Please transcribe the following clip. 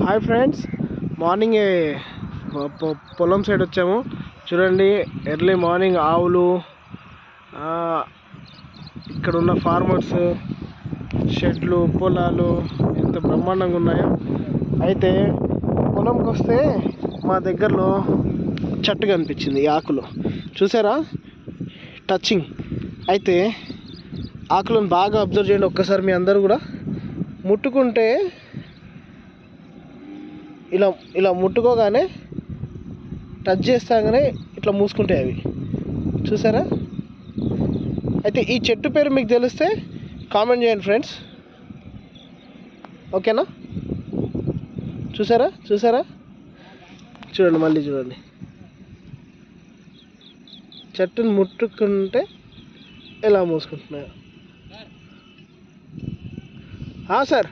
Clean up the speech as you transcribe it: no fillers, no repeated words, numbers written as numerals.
Hi friends, morning పొలం side వచ్చాము. చూడండి, ఎర్లీ మార్నింగ్ ఆవులు, ఇక్కడ ఉన్న ఫార్మర్స్, షెడ్లు, పొలాలు ఎంత బ్రహ్మాండంగా ఉన్నాయో. అయితే పొలంకి వస్తే మా దగ్గరలో చెట్టు కనిపించింది. ఈ ఆకులు చూసారా, టచింగ్. అయితే ఆకులను బాగా అబ్జర్వ్ చేయండి ఒక్కసారి. మీ అందరూ కూడా ముట్టుకుంటే ఇలా ఇలా ముట్టుకోగానే, టచ్ చేస్తాగానే ఇట్లా మూసుకుంటాయి అవి. చూసారా? అయితే ఈ చెట్టు పేరు మీకు తెలిస్తే కామెంట్ చేయండి ఫ్రెండ్స్, ఓకేనా? చూసారా చూసారా చూడండి, మళ్ళీ చూడండి. చెట్టును ముట్టుకుంటే ఎలా మూసుకుంటున్నాయో. సార్